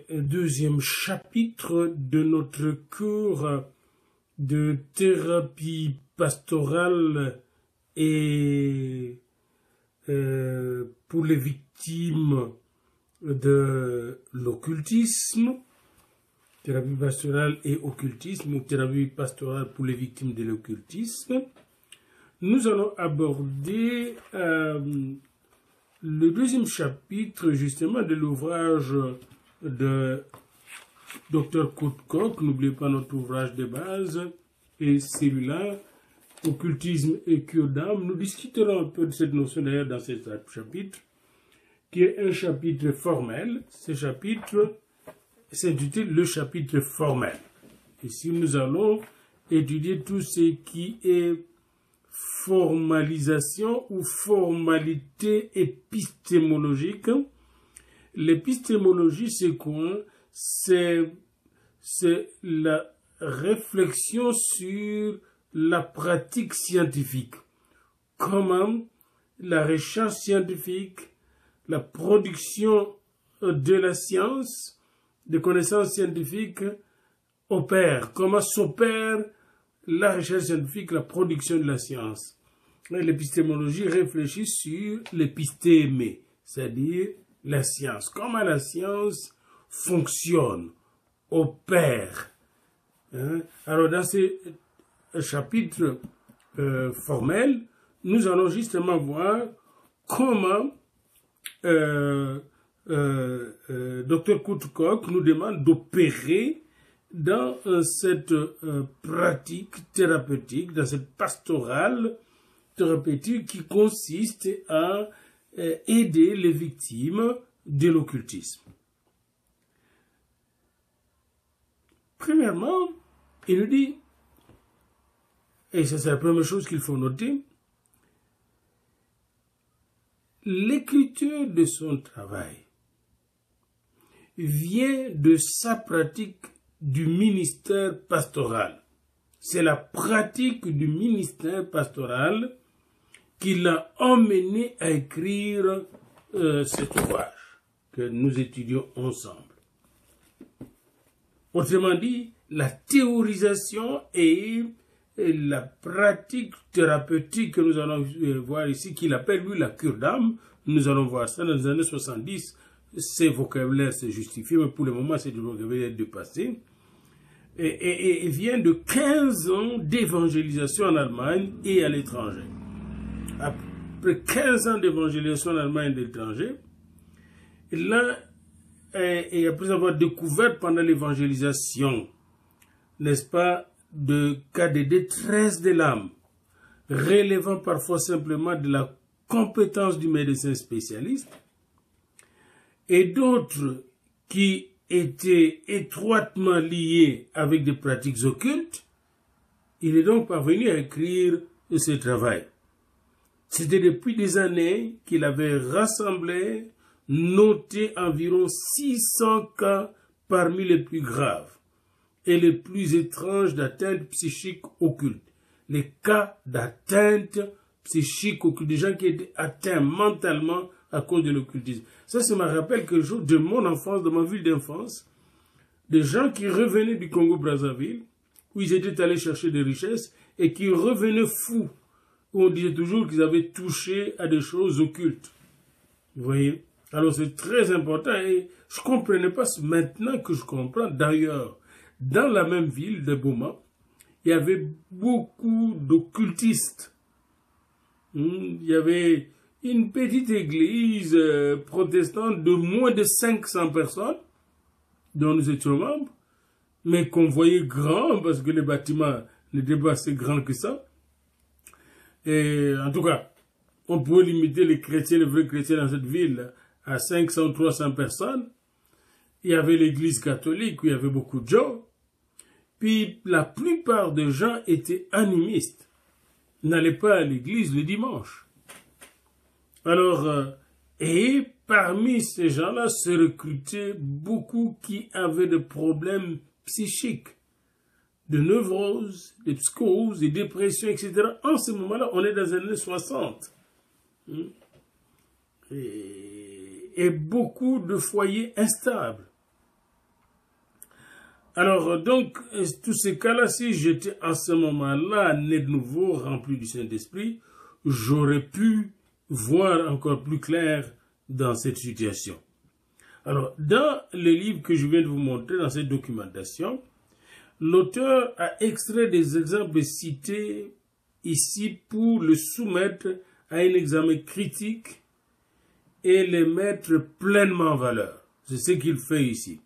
deuxième chapitre de notre cours de thérapie pastorale et pour les victimes de l'occultisme, thérapie pastorale et occultisme, ou thérapie pastorale pour les victimes de l'occultisme. Nous allons aborder le deuxième chapitre, justement, de l'ouvrage de Dr. Kootkoek. N'oubliez pas notre ouvrage de base, et celui-là, Occultisme et cure d'âme. Nous discuterons un peu de cette notion d'ailleurs dans ce chapitre, qui est un chapitre formel. Ce chapitre s'intitule le chapitre formel. Ici, nous allons étudier tout ce qui est formalisation ou formalité épistémologique. L'épistémologie, c'est quoi? C'est la réflexion sur la pratique scientifique. Comment la recherche scientifique, la production de la science, des connaissances scientifiques opère. Comment s'opère la recherche scientifique, la production de la science. L'épistémologie réfléchit sur l'épistémé, c'est-à-dire la science. Comment la science fonctionne, opère. Alors, dans ce chapitre formel, nous allons justement voir comment Dr. Kootkoek nous demande d'opérer dans cette pratique thérapeutique, dans cette pastorale thérapeutique qui consiste à aider les victimes de l'occultisme. Premièrement, il nous dit, et ça c'est la première chose qu'il faut noter, l'écriture de son travail vient de sa pratique du ministère pastoral. C'est la pratique du ministère pastoral qui l'a emmené à écrire cet ouvrage que nous étudions ensemble. Autrement dit, la théorisation et la pratique thérapeutique que nous allons voir ici, qu'il appelle lui la cure d'âme, nous allons voir ça dans les années 70, ces vocabulaires se justifient, mais pour le moment c'est du vocabulaire du passé. Et vient de 15 ans d'évangélisation en Allemagne et à l'étranger. Après 15 ans d'évangélisation en Allemagne et à l'étranger, là, et après avoir découvert pendant l'évangélisation, n'est-ce pas, de cas de détresse de l'âme, relevant parfois simplement de la compétence du médecin spécialiste, et d'autres qui étaient étroitement liés avec des pratiques occultes, il est donc parvenu à écrire ce travail. C'était depuis des années qu'il avait rassemblé, noté environ 600 cas parmi les plus graves et les plus étranges d'atteinte psychique occulte. Les cas d'atteinte psychique occulte, des gens qui étaient atteints mentalement à cause de l'occultisme. Ça me rappelle que jour de mon enfance, de ma ville d'enfance, des gens qui revenaient du Congo-Brazzaville, où ils étaient allés chercher des richesses, et qui revenaient fous, où on disait toujours qu'ils avaient touché à des choses occultes. Vous voyez? Alors c'est très important, et je ne comprenais pas maintenant que je comprends. D'ailleurs, dans la même ville de Boma, il y avait beaucoup d'occultistes. Il y avait une petite église protestante de moins de 500 personnes, dont nous étions membres, mais qu'on voyait grand, parce que les bâtiments n'étaient pas assez grands que ça. Et en tout cas, on pouvait limiter les chrétiens, les vrais chrétiens dans cette ville, à 500 ou 300 personnes. Il y avait l'église catholique où il y avait beaucoup de gens. Puis la plupart des gens étaient animistes, n'allaient pas à l'église le dimanche. Alors, et parmi ces gens-là se recrutaient beaucoup qui avaient des problèmes psychiques, de névrose, de psychose, de dépression, etc. En ce moment-là, on est dans les années 60. Et beaucoup de foyers instables. Alors, donc, tous ces cas-là, si j'étais en ce moment-là, né de nouveau, rempli du Saint-Esprit, j'aurais pu voir encore plus clair dans cette situation. Alors, dans le livre que je viens de vous montrer, dans cette documentation, l'auteur a extrait des exemples cités ici pour le soumettre à un examen critique et les mettre pleinement en valeur. C'est ce qu'il fait ici.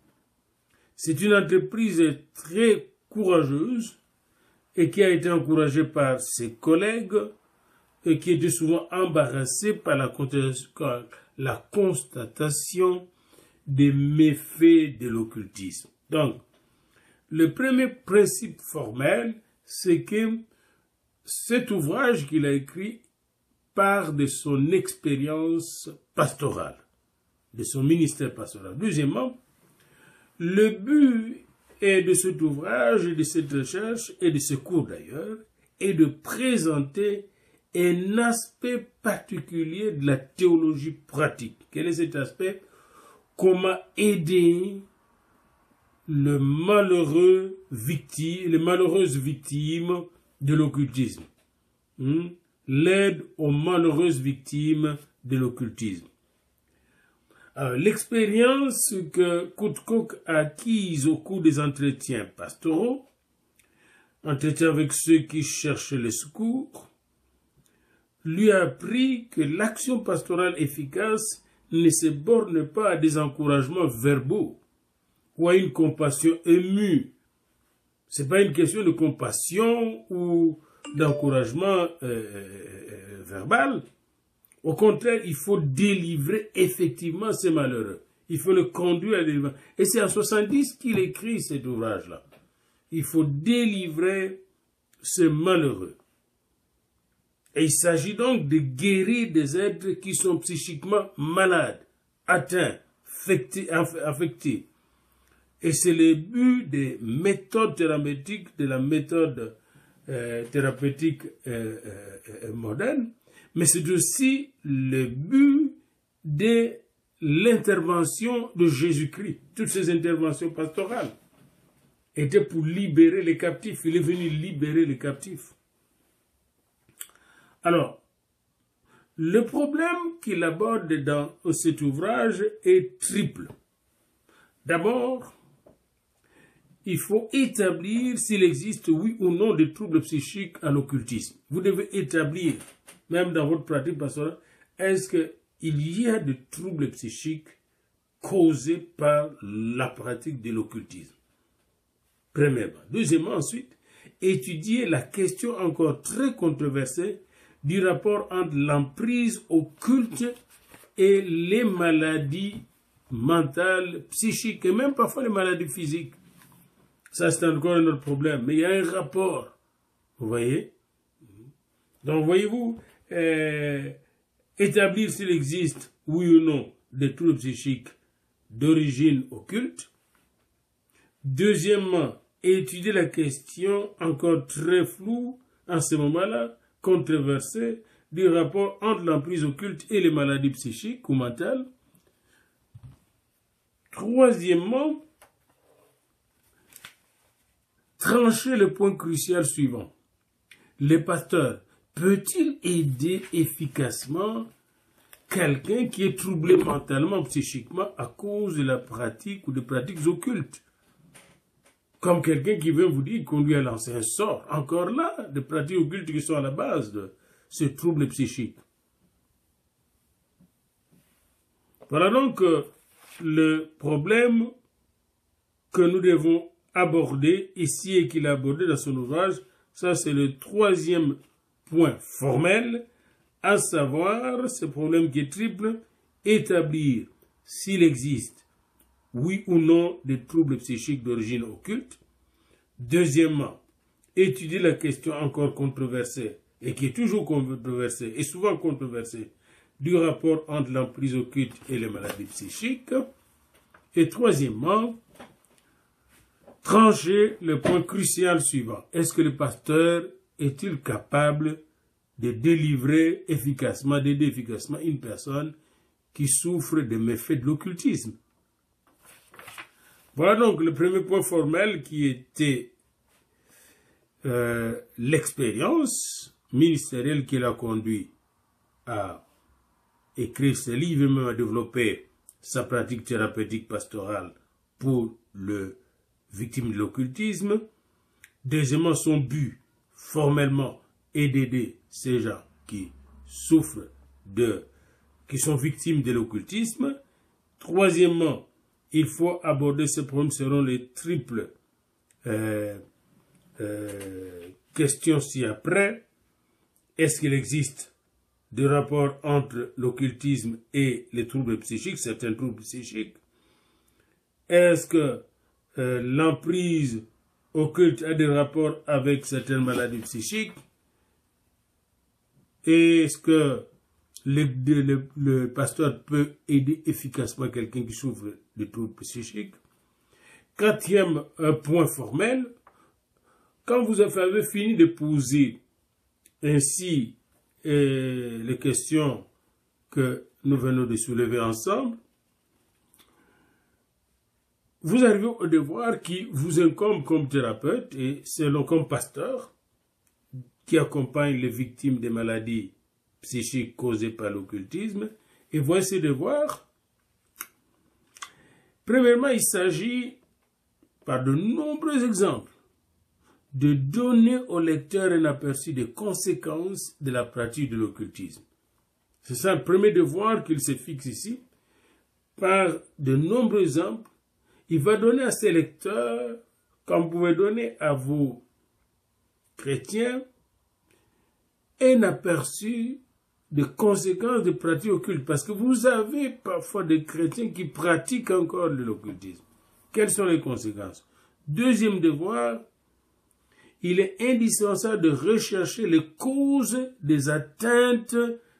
C'est une entreprise très courageuse et qui a été encouragée par ses collègues et qui était souvent embarrassée par la constatation des méfaits de l'occultisme. Donc, le premier principe formel, c'est que cet ouvrage qu'il a écrit part de son expérience pastorale, de son ministère pastoral. Deuxièmement, le but de cet ouvrage et de cette recherche, et de ce cours d'ailleurs, est de présenter un aspect particulier de la théologie pratique. Quel est cet aspect? Comment aider les malheureuses victimes de l'occultisme. L'aide aux malheureuses victimes de l'occultisme. L'expérience que Koudkouk a acquise au cours des entretiens pastoraux, entretiens avec ceux qui cherchent le secours, lui a appris que l'action pastorale efficace ne se borne pas à des encouragements verbaux ou à une compassion émue. Ce n'est pas une question de compassion ou d'encouragement verbal. Au contraire, il faut délivrer effectivement ces malheureux. Il faut le conduire à la délivrance. Et c'est en 70 qu'il écrit cet ouvrage-là. Il faut délivrer ces malheureux. Et il s'agit donc de guérir des êtres qui sont psychiquement malades, atteints, affectés. Et c'est le but des méthodes thérapeutiques, de la méthode thérapeutique moderne, mais c'est aussi le but de l'intervention de Jésus-Christ. Toutes ces interventions pastorales étaient pour libérer les captifs. Il est venu libérer les captifs. Alors, le problème qu'il aborde dans cet ouvrage est triple. D'abord, il faut établir s'il existe, oui ou non, des troubles psychiques en occultisme. Vous devez établir, même dans votre pratique pastorale, est-ce qu'il y a des troubles psychiques causés par la pratique de l'occultisme? Premièrement. Deuxièmement, ensuite, étudier la question encore très controversée du rapport entre l'emprise occulte et les maladies mentales, psychiques, et même parfois les maladies physiques. Ça, c'est encore un autre problème. Mais il y a un rapport. Vous voyez? Donc, voyez-vous, établir s'il existe, oui ou non, des troubles psychiques d'origine occulte. Deuxièmement, étudier la question encore très floue, en ce moment-là, controversée, du rapport entre l'emprise occulte et les maladies psychiques ou mentales. Troisièmement, trancher le point crucial suivant. Le pasteur peut-il aider efficacement quelqu'un qui est troublé mentalement, psychiquement à cause de la pratique ou de pratiques occultes? Comme quelqu'un qui veut vous dire qu'on lui a lancé un sort. Encore là, des pratiques occultes qui sont à la base de ce trouble psychique. Voilà donc le problème que nous devons aborder ici et qu'il a abordé dans son ouvrage. Ça, c'est le troisième point formel, à savoir ce problème qui est triple, établir s'il existe, oui ou non, des troubles psychiques d'origine occulte. Deuxièmement, étudier la question encore controversée, et qui est toujours controversée, et souvent controversée, du rapport entre l'emprise occulte et les maladies psychiques. Et troisièmement, trancher le point crucial suivant. Est-ce que le pasteur est-il capable de délivrer efficacement, d'aider efficacement une personne qui souffre des méfaits de l'occultisme? Voilà donc le premier point formel qui était l'expérience ministérielle qui l'a conduit à écrire ce livre et même à développer sa pratique thérapeutique pastorale pour le victime de l'occultisme. Deuxièmement, son but formellement est d'aider ces gens qui souffrent qui sont victimes de l'occultisme. Troisièmement, il faut aborder ce problème selon les triples questions ci-après. Est-ce qu'il existe des rapports entre l'occultisme et les troubles psychiques, certains troubles psychiques? Est-ce que l'emprise occulte a des rapports avec certaines maladies psychiques? Est-ce que le pasteur peut aider efficacement quelqu'un qui souffre de troubles psychiques? Quatrième point formel, quand vous avez fini de poser ainsi les questions que nous venons de soulever ensemble, vous arrivez au devoir qui vous incombe comme thérapeute et selon comme pasteur qui accompagne les victimes des maladies psychiques causées par l'occultisme. Et voici ce devoir. Premièrement, il s'agit, par de nombreux exemples, de donner au lecteur un aperçu des conséquences de la pratique de l'occultisme. C'est ça le premier devoir qu'il se fixe ici. Par de nombreux exemples, il va donner à ses lecteurs, comme vous pouvez donner à vos chrétiens, un aperçu des conséquences de pratiques occultes. Parce que vous avez parfois des chrétiens qui pratiquent encore de l'occultisme. Quelles sont les conséquences? Deuxième devoir, il est indispensable de rechercher les causes des atteintes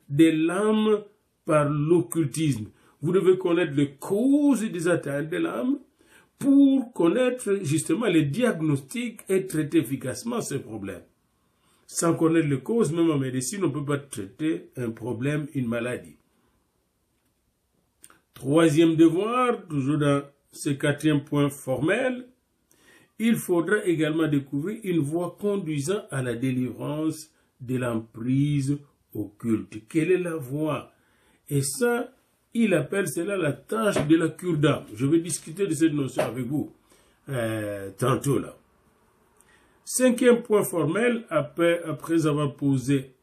de l'âme par l'occultisme. Vous devez connaître les causes des atteintes de l'âme pour connaître justement les diagnostics et traiter efficacement ces problèmes. Sans connaître les causes, même en médecine, on ne peut pas traiter un problème, une maladie. Troisième devoir, toujours dans ce quatrième point formel, il faudra également découvrir une voie conduisant à la délivrance de l'emprise occulte. Quelle est la voie? Et ça, il appelle cela la tâche de la cure d'âme. Je vais discuter de cette notion avec vous tantôt là. Cinquième point formel, après avoir posé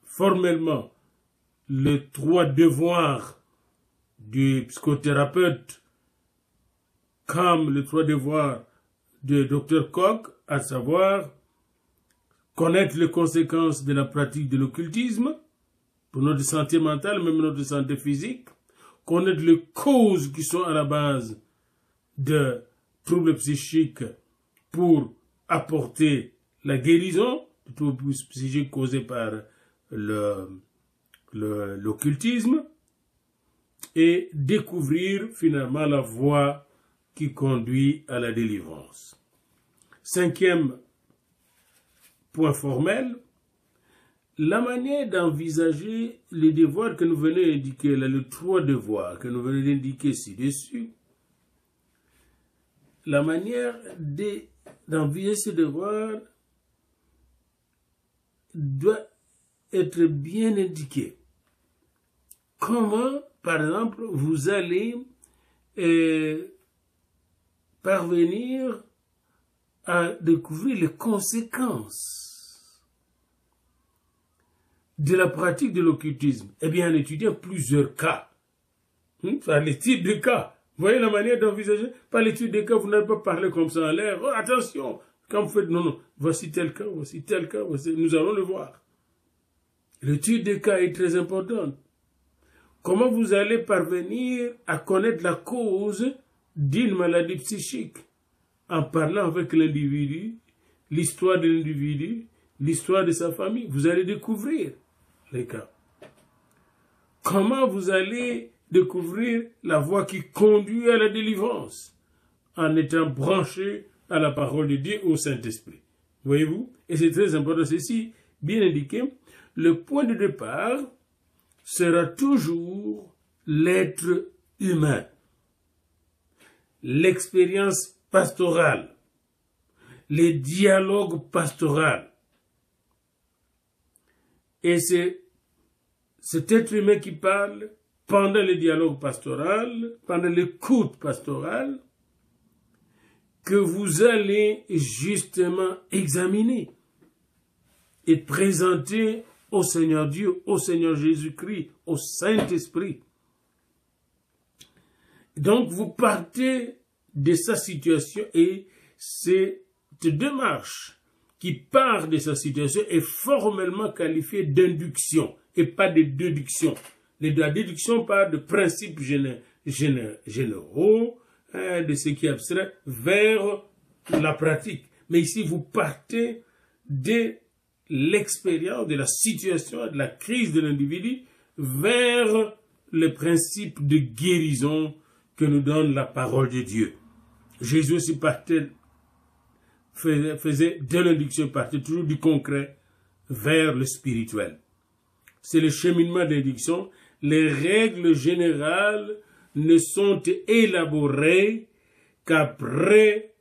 formellement les trois devoirs du psychothérapeute comme les trois devoirs de Dr. Koch, à savoir connaître les conséquences de la pratique de l'occultisme pour notre santé mentale, même notre santé physique, connaître les causes qui sont à la base de troubles psychiques pour apporter la guérison de troubles psychiques causés par l'occultisme et découvrir finalement la voie qui conduit à la délivrance. Cinquième point formel, la manière d'envisager les devoirs que nous venons d'indiquer, là, les trois devoirs que nous venons d'indiquer ci-dessus, la manière d'envisager ces devoirs doit être bien indiquée. Comment, par exemple, vous allez parvenir à découvrir les conséquences de la pratique de l'occultisme? Eh bien, en étudiant plusieurs cas, par l'étude de cas. Vous voyez la manière d'envisager? Par l'étude de cas, vous n'allez pas parler comme ça en l'air. Oh, attention, quand vous faites, non, voici tel cas, nous allons le voir. L'étude des cas est très importante. Comment vous allez parvenir à connaître la cause d'une maladie psychique? En parlant avec l'individu, l'histoire de l'individu, l'histoire de sa famille, vous allez découvrir les cas. Comment vous allez découvrir la voie qui conduit à la délivrance? En étant branché à la parole de Dieu, au Saint-Esprit. Voyez-vous? Et c'est très important, ceci bien indiqué. Le point de départ sera toujours l'être humain. l'expérience pastorale, les dialogues pastoraux. Et c'est cet être humain qui parle pendant le dialogue pastoral, pendant l'écoute pastorale, que vous allez justement examiner et présenter au Seigneur Dieu, au Seigneur Jésus-Christ, au Saint-Esprit. Donc vous partez de sa situation et cette démarche qui part de sa situation est formellement qualifiée d'induction et pas de déduction. La déduction part de principes généraux, de ce qui est abstrait, vers la pratique. Mais ici, vous partez de l'expérience, de la situation, de la crise de l'individu, vers le principe de guérison que nous donne la parole de Dieu. Jésus aussi faisait de l'induction, partait toujours du concret vers le spirituel. C'est le cheminement d'induction. Les règles générales ne sont élaborées qu'après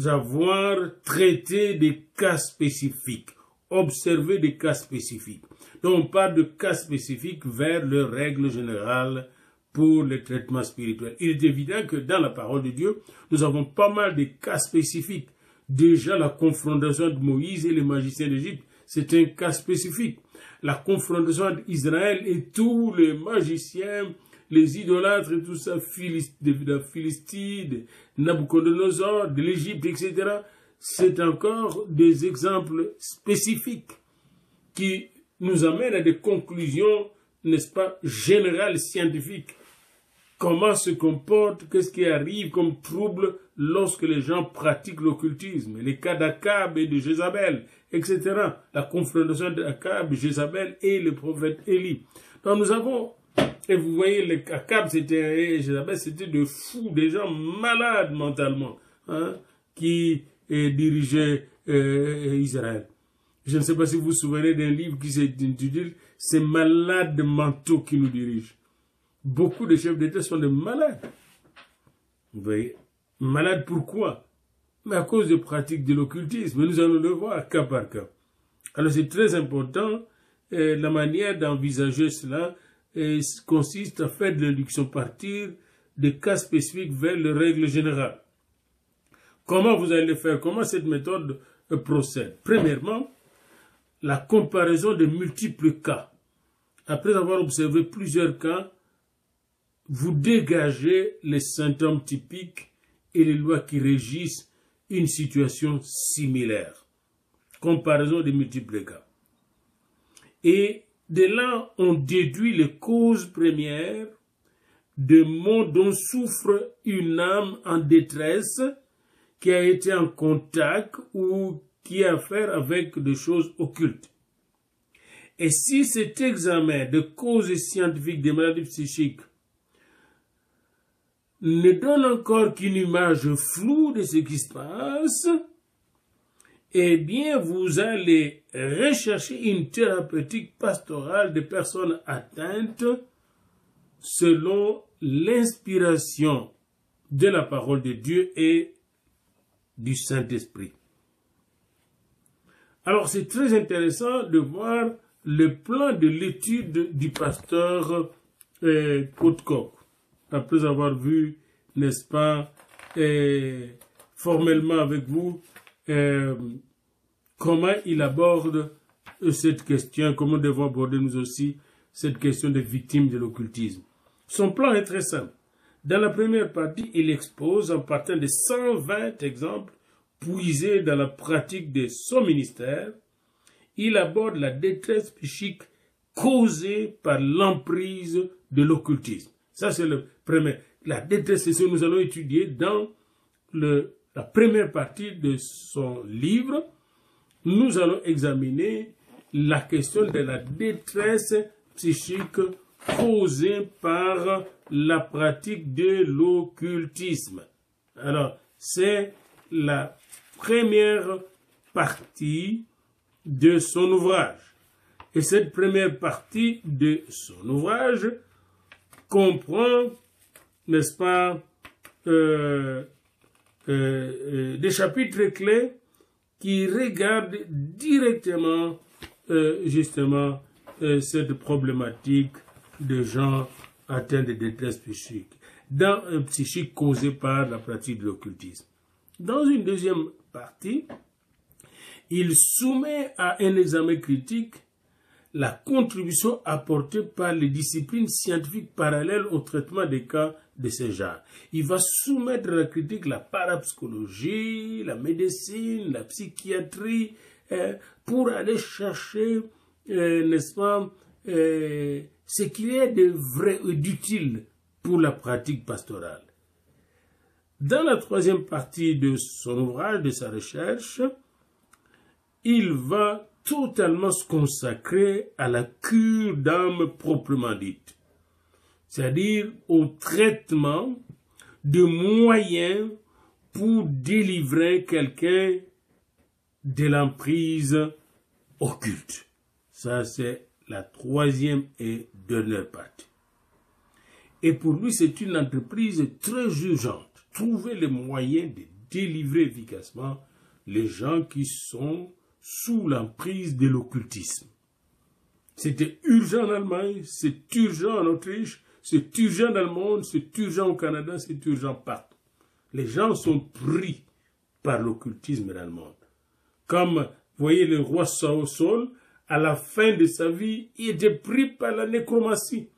avoir traité des cas spécifiques, observé des cas spécifiques. Donc on part de cas spécifiques vers les règles générales pour le traitement spirituel. Il est évident que dans la parole de Dieu, nous avons pas mal de cas spécifiques. Déjà, la confrontation de Moïse et les magiciens d'Égypte, c'est un cas spécifique. La confrontation d'Israël et tous les magiciens, les idolâtres et tout ça, de la Philistie, de Nabucodonosor, de l'Égypte, etc., c'est encore des exemples spécifiques qui nous amènent à des conclusions, n'est-ce pas, générales, scientifiques. Comment se comporte, qu'est-ce qui arrive comme trouble lorsque les gens pratiquent l'occultisme, les cas d'Akab et de Jézabel, etc. La confrontation d'Akab, Jézabel et le prophète Élie. Donc nous avons, et vous voyez, les Akab et Jézabel, c'était de fous, des gens malades mentalement, hein, qui dirigeaient Israël. Je ne sais pas si vous vous souvenez d'un livre qui s'intitule « Ces malades mentaux qui nous dirigent ». Beaucoup de chefs d'État sont des malades. Vous voyez, malades pourquoi? Mais à cause des pratiques de l'occultisme. Nous allons le voir cas par cas. Alors c'est très important. La manière d'envisager cela consiste à faire de l'induction partir des cas spécifiques vers les règles générales. Comment vous allez le faire? Comment cette méthode procède? Premièrement, la comparaison de multiples cas. Après avoir observé plusieurs cas, vous dégagez les symptômes typiques et les lois qui régissent une situation similaire. Comparaison de multiples cas. Et de là, on déduit les causes premières de maux dont souffre une âme en détresse qui a été en contact ou qui a affaire avec des choses occultes. Et si cet examen de causes scientifiques des maladies psychiques ne donne encore qu'une image floue de ce qui se passe, eh bien, vous allez rechercher une thérapeutique pastorale des personnes atteintes selon l'inspiration de la parole de Dieu et du Saint-Esprit. Alors, c'est très intéressant de voir le plan de l'étude du pasteur Côte-Coq. Après avoir vu, n'est-ce pas, formellement avec vous, comment il aborde cette question, comment nous devons aborder nous aussi cette question des victimes de l'occultisme. Son plan est très simple. Dans la première partie, il expose en partant de 120 exemples puisés dans la pratique de son ministère. Il aborde la détresse psychique causée par l'emprise de l'occultisme. Ça, c'est le premier. La détresse, c'est ce que nous allons étudier dans la première partie de son livre. Nous allons examiner la question de la détresse psychique causée par la pratique de l'occultisme. Alors, c'est la première partie de son ouvrage. Et cette première partie de son ouvrage comprend, n'est-ce pas, des chapitres clés qui regardent directement justement cette problématique de gens atteints de détresse psychique causée par la pratique de l'occultisme. Dans une deuxième partie, il soumet à un examen critique la contribution apportée par les disciplines scientifiques parallèles au traitement des cas de ce genre. Il va soumettre à la critique la parapsychologie, la médecine, la psychiatrie, pour aller chercher, n'est-ce pas, ce qu'il y a de vrai et d'utile pour la pratique pastorale. Dans la troisième partie de son ouvrage, de sa recherche, il va totalement se consacrer à la cure d'âme proprement dite, c'est-à-dire au traitement de moyens pour délivrer quelqu'un de l'emprise occulte. Ça, c'est la troisième et dernière partie. Et pour lui, c'est une entreprise très urgente. Trouver les moyens de délivrer efficacement les gens qui sont sous l'emprise de l'occultisme. C'était urgent en Allemagne, c'est urgent en Autriche, c'est urgent dans le monde, c'est urgent au Canada, c'est urgent partout. Les gens sont pris par l'occultisme dans le monde. Comme, vous voyez, le roi Saul, à la fin de sa vie, il était pris par la nécromancie.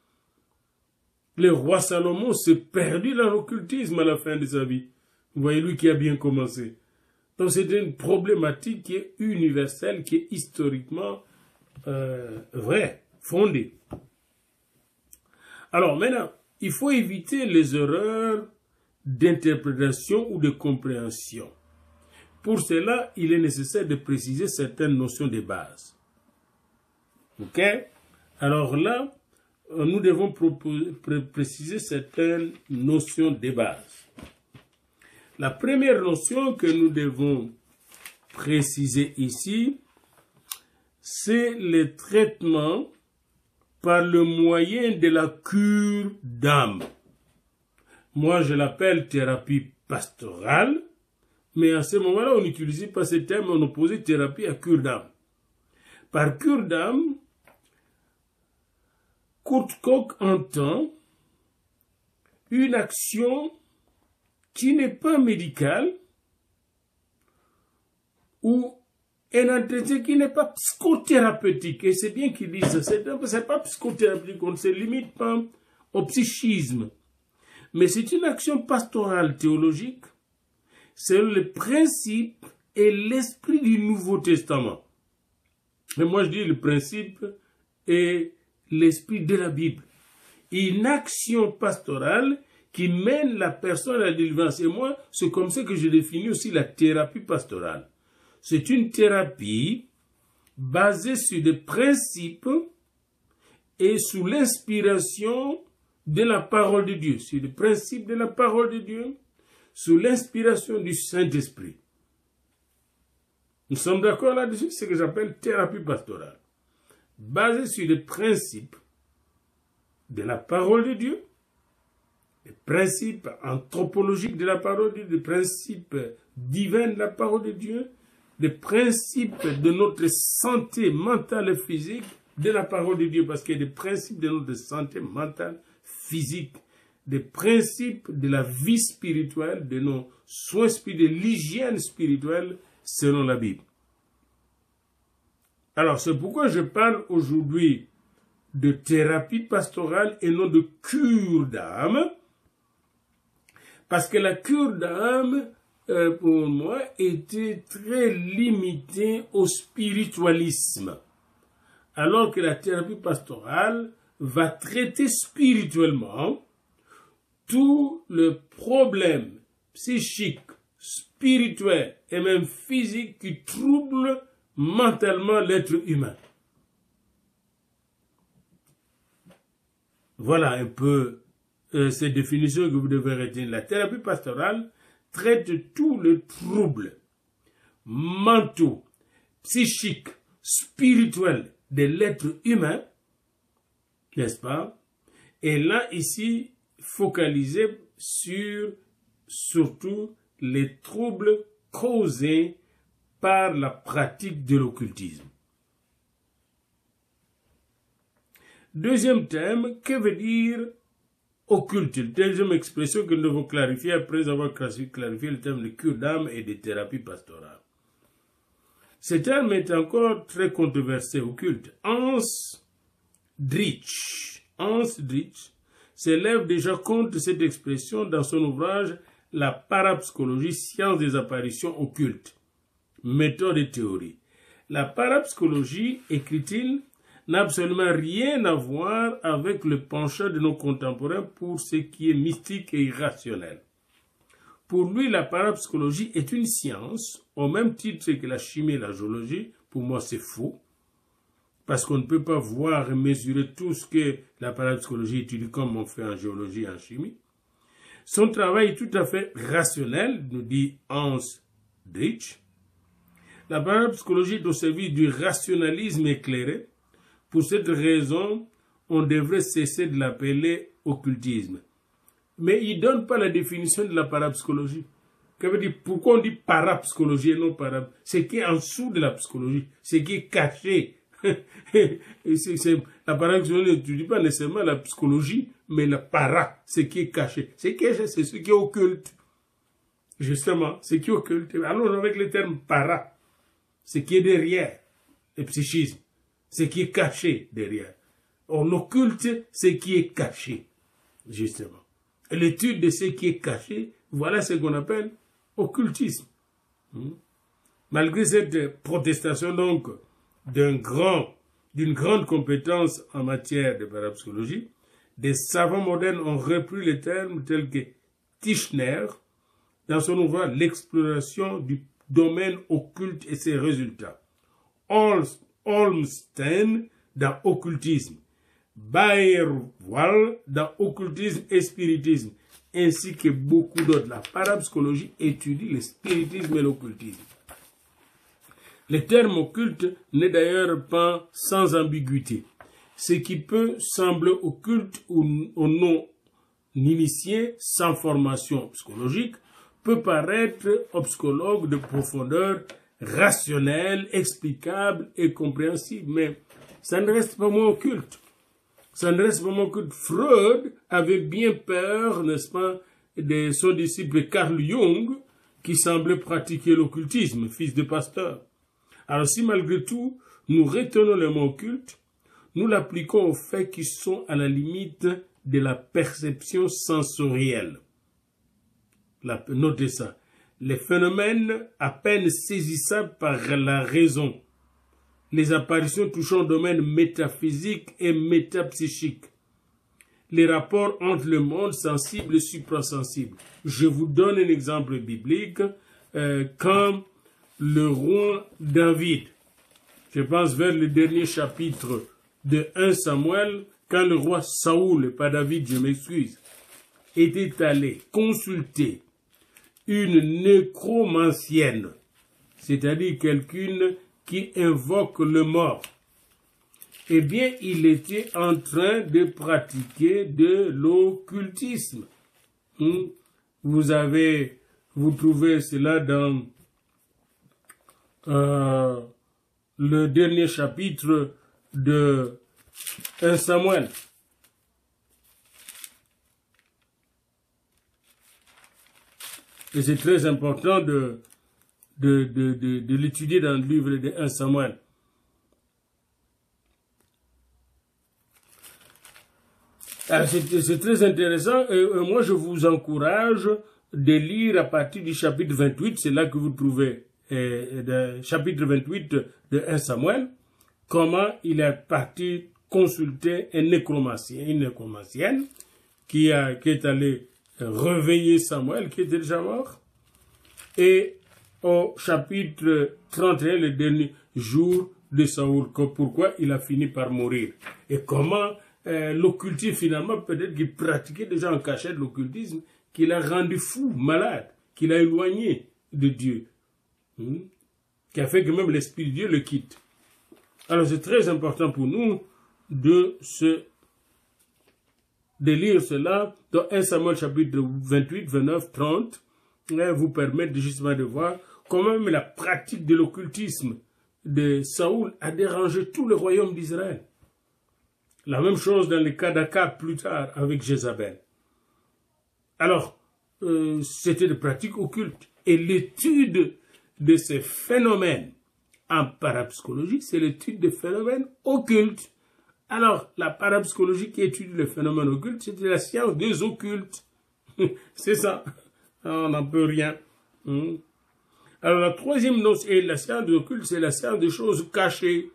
Le roi Salomon s'est perdu dans l'occultisme à la fin de sa vie. Vous voyez, lui qui a bien commencé. Donc c'est une problématique qui est universelle, qui est historiquement vraie, fondée. Alors maintenant, il faut éviter les erreurs d'interprétation ou de compréhension. Pour cela, il est nécessaire de préciser certaines notions de base. Ok? Alors là, nous devons préciser certaines notions de base. La première notion que nous devons préciser ici, c'est le traitement par le moyen de la cure d'âme. Moi, je l'appelle thérapie pastorale, mais à ce moment-là, on n'utilisait pas ce terme, on opposait thérapie à cure d'âme. Par cure d'âme, Kurt Koch entend une action qui n'est pas médicale ou un entretien qui n'est pas psychothérapeutique. Et c'est bien qu'ils disent ça, c'est pas psychothérapeutique, on ne se limite pas au psychisme. Mais c'est une action pastorale théologique, c'est le principe et l'esprit du Nouveau Testament. Mais moi je dis le principe et l'esprit de la Bible. Une action pastorale qui mène la personne à la délivrance. Et moi, c'est comme ça que je définis aussi la thérapie pastorale. C'est une thérapie basée sur des principes et sous l'inspiration de la parole de Dieu. Sur les principes de la parole de Dieu, sous l'inspiration du Saint-Esprit. Nous sommes d'accord là-dessus, c'est ce que j'appelle thérapie pastorale. Basée sur les principes de la parole de Dieu, les principes anthropologiques de la parole de Dieu, les principes divins de la parole de Dieu, les principes de notre santé mentale et physique de la parole de Dieu, parce qu'il y a des principes de notre santé mentale, physique, des principes de la vie spirituelle, de nos soins spirituels, de l'hygiène spirituelle selon la Bible. Alors, c'est pourquoi je parle aujourd'hui de thérapie pastorale et non de cure d'âme, parce que la cure d'âme, pour moi, était très limitée au spiritualisme, alors que la thérapie pastorale va traiter spirituellement tous les problèmes psychiques, spirituels et même physiques qui troublent mentalement l'être humain. Voilà un peu ces définitions que vous devez retenir. La thérapie pastorale traite tous les troubles mentaux, psychiques, spirituels de l'être humain, n'est-ce pas? Et là, ici, focalisé sur surtout les troubles causés par la pratique de l'occultisme. Deuxième thème, que veut dire occulte? Deuxième expression que nous devons clarifier après avoir clarifié le terme de cure d'âme et de thérapie pastorale. Ce terme est encore très controversé, occulte. Hans Dritsch s'élève déjà contre cette expression dans son ouvrage La parapsychologie, science des apparitions occultes, méthode et théorie. La parapsychologie, écrit-il, n'a absolument rien à voir avec le penchant de nos contemporains pour ce qui est mystique et irrationnel. Pour lui, la parapsychologie est une science, au même titre que la chimie et la géologie. Pour moi, c'est faux, parce qu'on ne peut pas voir et mesurer tout ce que la parapsychologie étudie comme on fait en géologie et en chimie. Son travail est tout à fait rationnel, nous dit Hans Dritsch. La parapsychologie est au service du rationalisme éclairé. Pour cette raison, on devrait cesser de l'appeler occultisme. Mais il ne donne pas la définition de la parapsychologie. Pourquoi on dit parapsychologie et non parapsychologie? Ce qui est en dessous de la psychologie, ce qui est caché. La parapsychologie n'étudie pas nécessairement la psychologie, mais la para, ce qui est caché. Ce qui est caché, c'est ce qui est occulte. Justement, ce qui est occulte. Alors, avec le terme para, ce qui est derrière le psychisme, ce qui est caché derrière. On occulte ce qui est caché, justement. L'étude de ce qui est caché, voilà ce qu'on appelle occultisme. Malgré cette protestation, donc, d'une grande compétence en matière de parapsychologie, des savants modernes ont repris les termes tels que Tishner, dans son ouvrage L'exploration du domaine occulte et ses résultats. Olmsteen dans occultisme. Baerwald dans occultisme et spiritisme, ainsi que beaucoup d'autres. La parapsychologie étudie le spiritisme et l'occultisme. Le terme occulte n'est d'ailleurs pas sans ambiguïté. Ce qui peut sembler occulte au non-initié, sans formation psychologique, peut paraître aux psychologues de profondeur rationnelle, explicable et compréhensible, mais ça ne reste pas moins occulte. Ça ne reste pas moins occulte. Freud avait bien peur, n'est-ce pas, de son disciple Carl Jung, qui semblait pratiquer l'occultisme, fils de pasteur. Alors si malgré tout, nous retenons le mot occulte, nous l'appliquons aux faits qui sont à la limite de la perception sensorielle. Notez ça. Les phénomènes à peine saisissables par la raison. Les apparitions touchant au domaine métaphysique et métapsychique. Les rapports entre le monde sensible et suprasensible. Je vous donne un exemple biblique. Quand le roi David, je pense vers le dernier chapitre de 1 Samuel, quand le roi Saoul, pas David, je m'excuse, était allé consulter une nécromancienne, c'est-à-dire quelqu'une qui invoque le mort, eh bien, il était en train de pratiquer de l'occultisme. Vous trouvez cela dans le dernier chapitre de 1 Samuel. Et c'est très important de l'étudier dans le livre de 1 Samuel. C'est très intéressant et moi je vous encourage de lire à partir du chapitre 28, c'est là que vous trouvez chapitre 28 de 1 Samuel, comment il est parti consulter un nécromancien, une nécromancienne qui est allée réveiller Samuel qui était déjà mort. Et au chapitre 31, le dernier jour de Saoul, pourquoi il a fini par mourir. Et comment l'occultisme, finalement, peut-être qu'il pratiquait déjà en cachette l'occultisme, qui l'a rendu fou, malade, qui l'a éloigné de Dieu, qui a fait que même l'Esprit de Dieu le quitte. Alors c'est très important pour nous de de lire cela dans 1 Samuel chapitre 28, 29, 30, vous permettre justement de voir comment même la pratique de l'occultisme de Saoul a dérangé tout le royaume d'Israël. La même chose dans le cas d'Akab plus tard avec Jézabel. Alors, c'était des pratiques occultes. Et l'étude de ces phénomènes en parapsychologie, c'est l'étude des phénomènes occultes. Alors, la parapsychologie qui étudie les phénomènes occultes, c'est la science des occultes. C'est ça. On n'en peut rien. Alors, la troisième notion, et la science des occultes, c'est la science des choses cachées,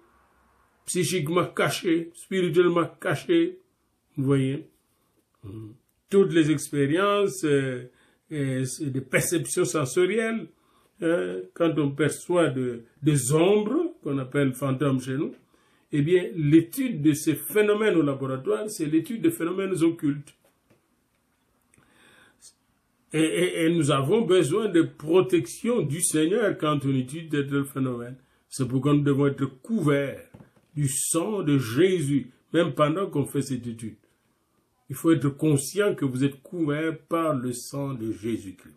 psychiquement cachées, spirituellement cachées. Vous voyez? Toutes les expériences, des perceptions sensorielles, quand on perçoit des ombres, qu'on appelle fantômes chez nous, eh bien, l'étude de ces phénomènes au laboratoire, c'est l'étude des phénomènes occultes. Et nous avons besoin de protection du Seigneur quand on étudie de tels phénomènes. C'est pourquoi nous devons être couverts du sang de Jésus, même pendant qu'on fait cette étude. Il faut être conscient que vous êtes couverts par le sang de Jésus-Christ.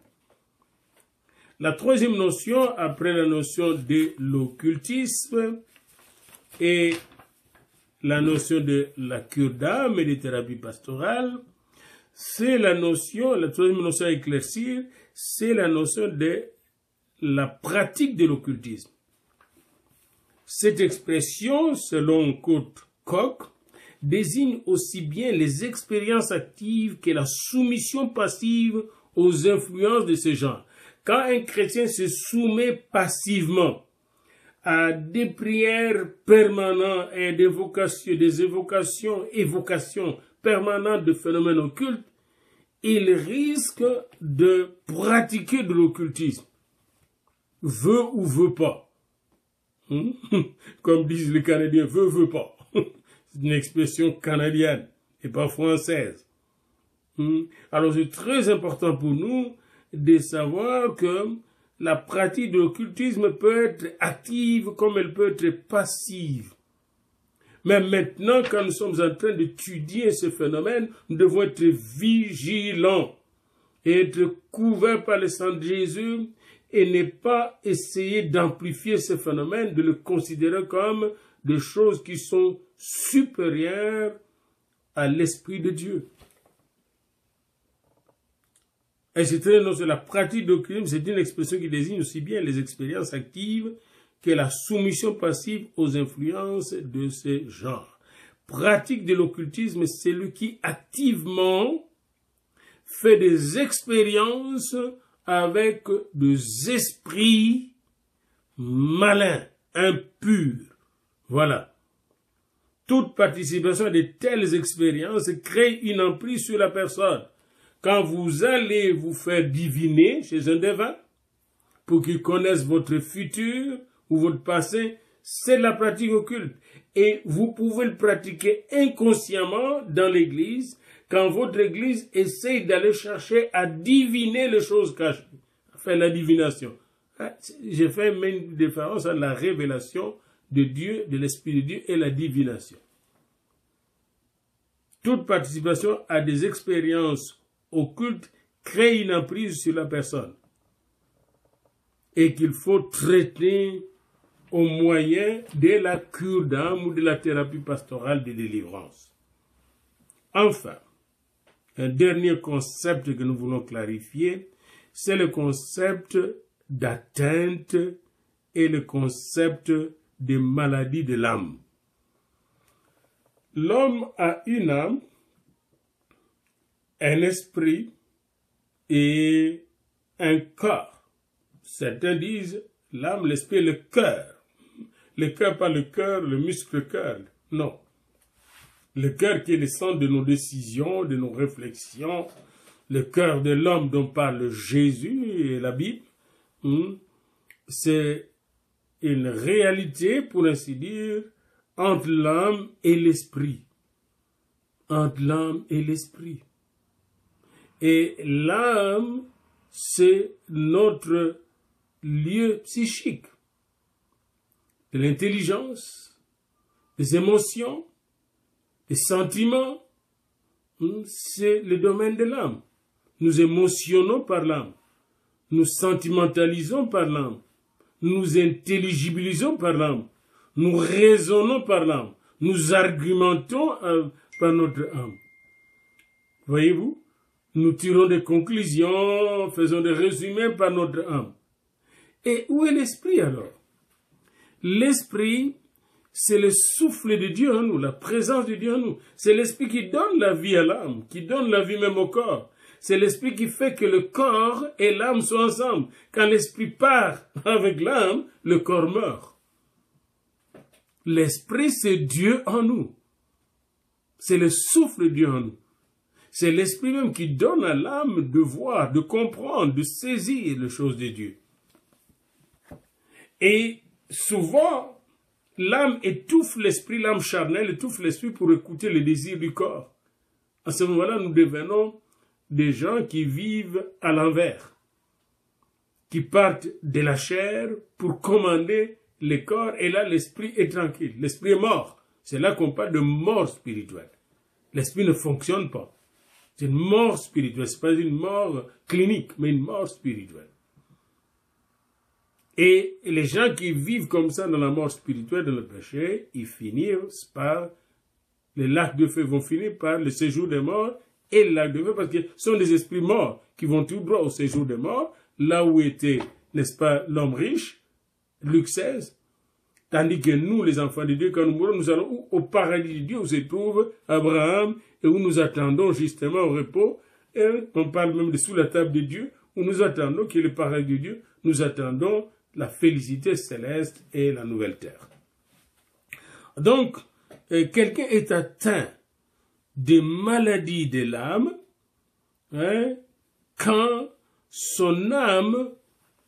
La troisième notion, après la notion de l'occultisme et la notion de la cure d'âme et des thérapies pastorales, c'est la troisième notion à éclaircir, c'est la notion de la pratique de l'occultisme. Cette expression, selon Kurt Koch, désigne aussi bien les expériences actives que la soumission passive aux influences de ce genre. Quand un chrétien se soumet passivement à des prières permanentes et des évocations permanentes de phénomènes occultes, il risque de pratiquer de l'occultisme. Veut ou veut pas. Comme disent les Canadiens, veut pas. C'est une expression canadienne et pas française. Alors c'est très important pour nous de savoir que la pratique de l'occultisme peut être active comme elle peut être passive. Mais maintenant, quand nous sommes en train d'étudier ce phénomène, nous devons être vigilants et être couverts par le sang de Jésus et ne pas essayer d'amplifier ce phénomène, de le considérer comme des choses qui sont supérieures à l'Esprit de Dieu. Et c'est très non, la pratique de l'occultisme, c'est une expression qui désigne aussi bien les expériences actives que la soumission passive aux influences de ce genre. Pratique de l'occultisme, c'est celui qui activement fait des expériences avec des esprits malins, impurs. Voilà. Toute participation à de telles expériences crée une emprise sur la personne. Quand vous allez vous faire diviner chez un devin, pour qu'il connaisse votre futur ou votre passé, c'est la pratique occulte. Et vous pouvez le pratiquer inconsciemment dans l'église, quand votre église essaye d'aller chercher à diviner les choses cachées. Faire la divination. J'ai fait une différence entre la révélation de Dieu, de l'Esprit de Dieu et la divination. Toute participation à des expériences occultes crée une emprise sur la personne et qu'il faut traiter au moyen de la cure d'âme ou de la thérapie pastorale de délivrance. Enfin, un dernier concept que nous voulons clarifier, c'est le concept d'atteinte et le concept de maladie de l'âme. L'homme a une âme, un esprit et un corps. Certains disent l'âme, l'esprit et le cœur. Le cœur, pas le cœur, le muscle cœur. Non. Le cœur qui est le centre de nos décisions, de nos réflexions. Le cœur de l'homme dont parle Jésus et la Bible. C'est une réalité, pour ainsi dire, entre l'âme et l'esprit. Entre l'âme et l'esprit. Et l'âme, c'est notre lieu psychique, de l'intelligence, des émotions, des sentiments, c'est le domaine de l'âme. Nous émotionnons par l'âme. Nous sentimentalisons par l'âme. Nous intelligibilisons par l'âme. Nous raisonnons par l'âme. Nous argumentons par notre âme. Voyez-vous? Nous tirons des conclusions, faisons des résumés par notre âme. Et où est l'esprit alors? L'esprit, c'est le souffle de Dieu en nous, la présence de Dieu en nous. C'est l'esprit qui donne la vie à l'âme, qui donne la vie même au corps. C'est l'esprit qui fait que le corps et l'âme sont ensemble. Quand l'esprit part avec l'âme, le corps meurt. L'esprit, c'est Dieu en nous. C'est le souffle de Dieu en nous. C'est l'esprit même qui donne à l'âme de voir, de comprendre, de saisir les choses de Dieu. Et souvent, l'âme étouffe l'esprit, l'âme charnelle étouffe l'esprit pour écouter les désirs du corps. À ce moment-là, nous devenons des gens qui vivent à l'envers, qui partent de la chair pour commander le corps, et là, l'esprit est tranquille. L'esprit est mort. C'est là qu'on parle de mort spirituelle. L'esprit ne fonctionne pas. C'est une mort spirituelle. Ce n'est pas une mort clinique, mais une mort spirituelle. Et les gens qui vivent comme ça dans la mort spirituelle, dans le péché, ils finissent par, les lacs de feu vont finir par le séjour des morts et le lac de feu, parce que ce sont des esprits morts qui vont tout droit au séjour des morts, là où était, n'est-ce pas, l'homme riche, Luc 16, tandis que nous, les enfants de Dieu, quand nous mourons, nous allons au paradis de Dieu où se trouve Abraham et où nous attendons justement au repos. Et on parle même de sous la table de Dieu, où nous attendons qu'il y ait le paradis de Dieu, nous attendons la félicité céleste et la nouvelle terre. Donc, quelqu'un est atteint de maladies de l'âme quand son âme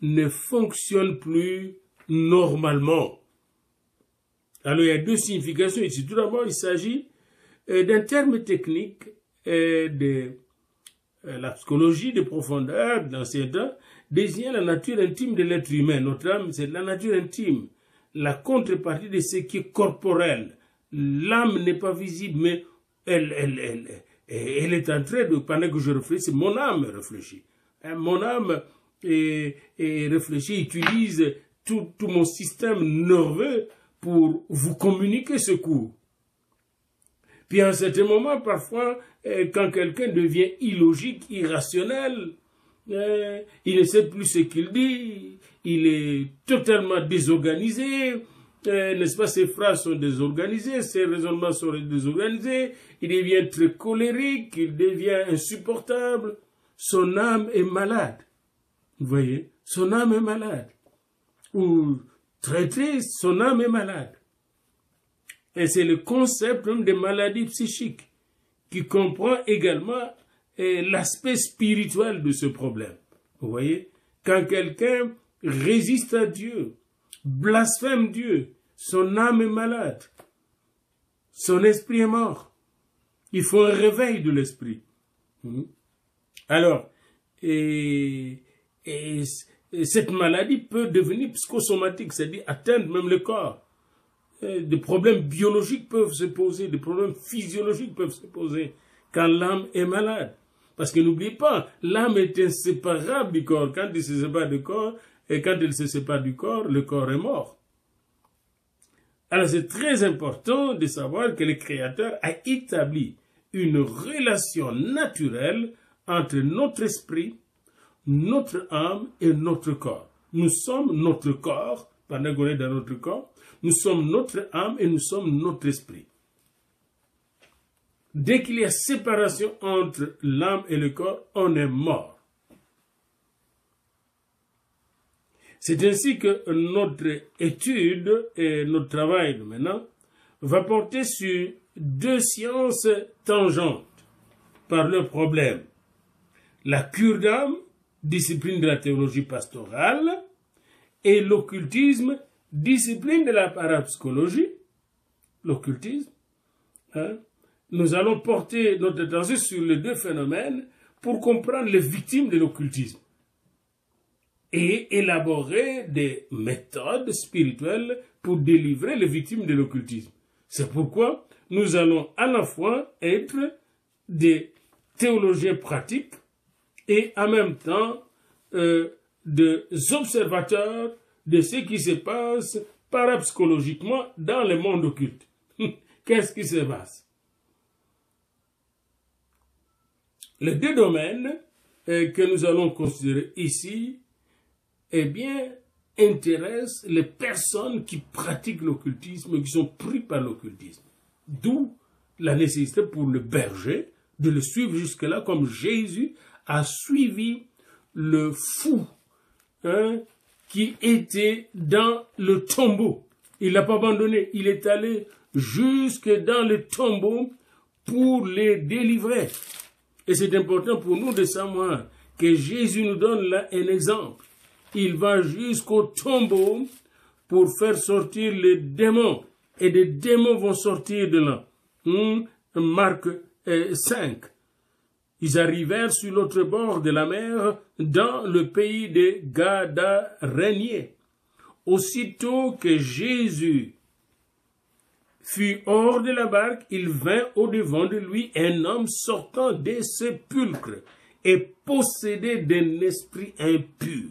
ne fonctionne plus normalement. Alors, il y a deux significations ici. Tout d'abord, il s'agit d'un terme technique de la psychologie de profondeur, dans l'ancien temps, désignant la nature intime de l'être humain. Notre âme, c'est la nature intime, la contrepartie de ce qui est corporel. L'âme n'est pas visible, mais elle est en train de, pendant que je réfléchis, mon âme réfléchit. Mon âme réfléchit, utilise tout mon système nerveux pour vous communiquer ce cours. Puis à un certain moment, parfois, quand quelqu'un devient illogique, irrationnel, il ne sait plus ce qu'il dit, il est totalement désorganisé, n'est-ce pas, ses phrases sont désorganisées, ses raisonnements sont désorganisés, il devient très colérique, il devient insupportable, son âme est malade. Vous voyez, son âme est malade. Ou très triste, son âme est malade. Et c'est le concept même de maladie psychique qui comprend également l'aspect spirituel de ce problème. Vous voyez, quand quelqu'un résiste à Dieu, blasphème Dieu, son âme est malade, son esprit est mort. Il faut un réveil de l'esprit. Alors, cette maladie peut devenir psychosomatique, c'est-à-dire atteindre même le corps. Des problèmes biologiques peuvent se poser, des problèmes physiologiques peuvent se poser quand l'âme est malade. Parce que n'oubliez pas, l'âme est inséparable du corps. Quand il se sépare du corps, et quand il se sépare du corps, le corps est mort. Alors c'est très important de savoir que le Créateur a établi une relation naturelle entre notre esprit, notre âme et notre corps. Nous sommes notre corps, pendant qu'on est dans notre corps, nous sommes notre âme et nous sommes notre esprit. Dès qu'il y a séparation entre l'âme et le corps, on est mort. C'est ainsi que notre étude et notre travail de maintenant va porter sur deux sciences tangentes par leurs problèmes. La cure d'âme, discipline de la théologie pastorale, et l'occultisme, discipline de la parapsychologie, l'occultisme. Nous allons porter notre attention sur les deux phénomènes pour comprendre les victimes de l'occultisme et élaborer des méthodes spirituelles pour délivrer les victimes de l'occultisme. C'est pourquoi nous allons à la fois être des théologiens pratiques et en même temps des observateurs de ce qui se passe parapsychologiquement dans le monde occulte. Qu'est-ce qui se passe? Les deux domaines que nous allons considérer ici, eh bien, intéressent les personnes qui pratiquent l'occultisme et qui sont pris par l'occultisme. D'où la nécessité pour le berger de le suivre jusque-là, comme Jésus a suivi le fou qui était dans le tombeau. Il ne l'a pas abandonné, il est allé jusque dans le tombeau pour les délivrer. Et c'est important pour nous de savoir que Jésus nous donne là un exemple. Il va jusqu'au tombeau pour faire sortir les démons. Et des démons vont sortir de là. Marc 5. Ils arrivèrent sur l'autre bord de la mer, dans le pays des Gadaréniens. Aussitôt que Jésus fut hors de la barque, il vint au-devant de lui un homme sortant des sépulcres et possédé d'un esprit impur.